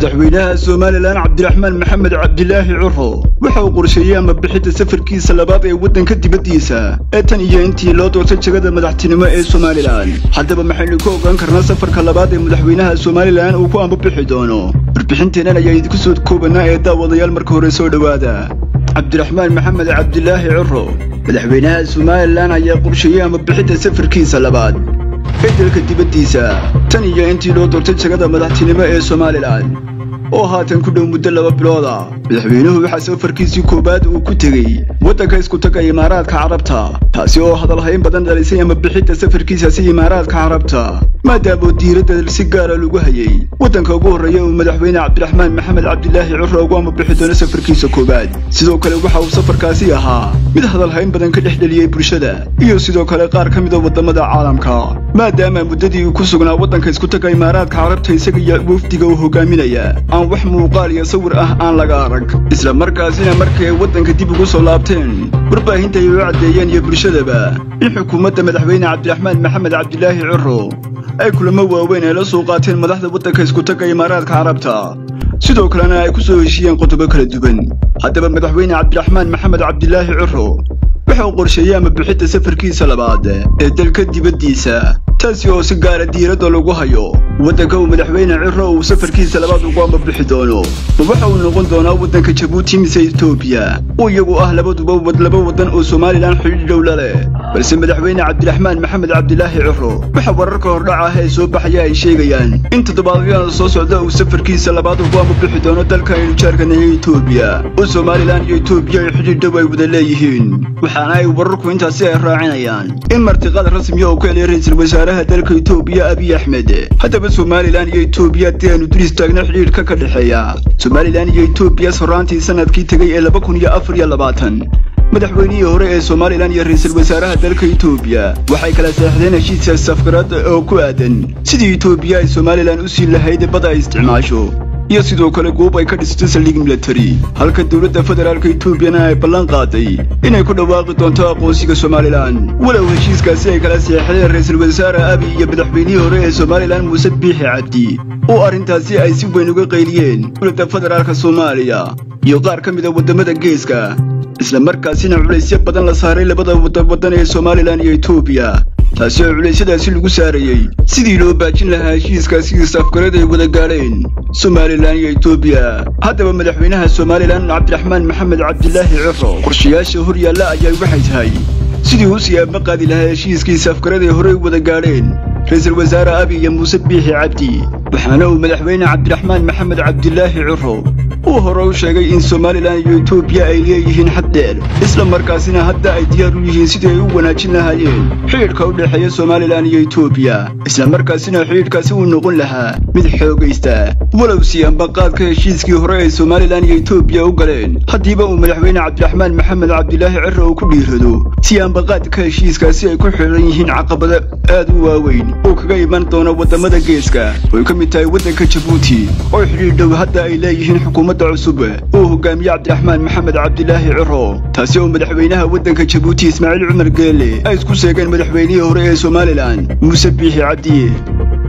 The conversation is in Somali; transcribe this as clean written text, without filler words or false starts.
madaxweynaha Soomaaliland Cabdiraxmaan Maxamed Cabdilaahi Curo waxa uu qorsheeyay ama bixinta safarkiisa labaad ee wadanka dibadiisa ee tan iyo intii loo doortay jagada madaxtinimo ee Soomaaliland. Haddaba maxaynu ku ogaan karnaa safarka labaad ee madaxweynaha Soomaaliland uu ku ambabixi doono? Warbixinteena ayaa idinku soo koobanaa ee daawadayaal marka hore soo dhawaada. Cabdiraxmaan Maxamed Cabdilaahi Curo madaxweynaha Soomaaliland ayaa qorsheeyay ama bixinta safarkiisa labaad ee dalka dibadiisa tan iyo intii loo doortay jagada madaxtinimo ee Soomaaliland oo haatan ku dhow muddo 2 bilood ah. madaxweynuhu waxa safarkiisii koobaad uu ku tagay wadanka isku taga Imaaraadka Carabta, taasi oo hadalhayn badan dhalisay ama bixinta safarkiisa si Imaaraadka Carabta maadaama diiradda si gaar ah lagu hayay wadanka ugu horeeya uu madaxweyne Cabdiraxmaan Maxamed Cabdilaahi Curo ugu ambabixi doono safarkiisa koobaad. sidoo kale waxa uu safarkaasi ahaa mid hadalhayn badan ka dhexdheliyay bulshada iyo sidoo kale qaar ka mid ah wadamada caalamka maadaama muddadii uu ku sugnaa wadanka isku taga Imaaraadka Carabta isaga iyo wafdiga uu hogaaminaya aan wax muuqaal iyo sawir ah aan laga arag. isla markaasina markii ay wadanka dib ugu soo laabteen warbaahinta ay u cadeeyeen iyo bulshadaba in xukuumadda madaxweyne Cabdiraxmaan Maxamed Cabdilaahi Curo ay kulamo waaweyn ay la soo qaateen madaxda wadanka isku taga Imaaraadka Carabta, sidoo kalena ay ku soo heshiiyeen qodobo kala duwan. haddaba madaxweyne Cabdiraxmaan Maxamed Cabdilaahi Curo waxa uu qorsheeyay ama bixinta safarkiisa labaad ee dalka dibadiisa, taasi oo si gaar ah diiradda lagu hayo wadanka uu madaxweyne Curo uu safarkiisa labaad ugu ambabixi doono. waxa uu noqon doonaa wadanka Djibouti mise Ethiopia oo iyagu ah laba wadan oo Soomaaliland xiriir dhow la leh. balse madaxweyne Cabdiraxmaan Maxamed Cabdilaahi Curo waxa wararka hordhaca ah ee soo baxaya ay sheegayaan in toddobaadyada soo socda uu safarkiisa labaad ugu ambabixi doono dalka ay jaarkan Ethiopia oo Soomaaliland iyo Ethiopia ay xiriir dhow ay wada leeyihiin. waxaana ay wararku intaasi ay raacinayaan in martiqaad rasmi ah oo ka helay ra'iisul wasaaraha dalka Ethiopia Abiy Ahmed. haddaba Soomaaliland iyo Ethiopia aanu duris taagna xiriirka ka dhaxeeya Soomaaliland iyo Ethiopia sorantii sanadkii tagay ee 2024 madaxweynihii hore ee Soomaaliland iyo ra'iisul wasaaraha dalka Ethiopia waxay kala saxiixdeen heshiis safgarad oo ku aadan sidii Ethiopia ay Soomaaliland u sii lahayd bad ay isticmaasho iyo sidoo kale goob ay ka dhisto saldhig military. halka dawladda federaalka Ethiopia ay ballan qaaday inay ku dhawaaqi doonto aqoonsiga Soomaaliland. walow heshiiskaasi ay kala saxiixdeen ra'iisul wasaare Abiy iyo madaxweynihii hore ee Soomaaliland Muuse Biixi Cabdi oo arintaasi ay si weyn uga qayliyeen dawladda federaalka Soomaaliya iyo qaar ka mid ah wadamada geeska, isla markaasina culaysyo badan la saaray labada wadan ee Soomaaliland iyo Ethiopia, taasi oo culaysyadaasi lagu saarayay sidii loo baajin lahaa heshiiskaasi safgarad ay wada gaareen Soomaaliland iyo Ethiopia. haddaba madaxweynaha Soomaaliland Cabdiraxmaan Maxamed Cabdilaahi Curo qorshayaasha hor yaalla ayaa waxay tahay sidii uu si aaba qaadi lahaa heshiiskii safgarad ay hore wada gaareen ra'iisul wasaare Abiy iyo Muuse Biixi Cabdi. waxaana uu madaxweyne Cabdiraxmaan Maxamed Cabdilaahi Curo uu hore u sheegay in Soomaaliland iyo Ethiopia ay leeyihiin xad dheer, isla markaasina hadda ay diyaar u yihiin sidii ay u wanaajin lahaayeen xiriirka u dhaxeeya Soomaaliland iyo Ethiopia, isla markaasina xiriirkaasi uu noqon lahaa mid xoogaysta. walow si amba qaadka heshiiskii hore ee Soomaaliland iyo Ethiopia u galeen hadiiba uu madaxweyne Cabdiraxmaan Maxamed Cabdilaahi Curo uu ku dhiirado si amba qaadka heshiiskaasi ay ku xiran yihiin caqabado aad u waaweyn oo kaga iman doona wadamada geeska oo ka mid tahay wadanka Djibouti oo xiriir dhow hadda ay leeyihiin xukuumadda cusub oo hogaamiye Cabdiraxmaan Maxamed Cabdilaahi Curo, taasi oo madaxweynaha wadanka Djibouti Ismaaciil Cumar Geele ay isku sheegeen madaxweynihii hore ee Soomaaliland Muuse Biixi Cabdi.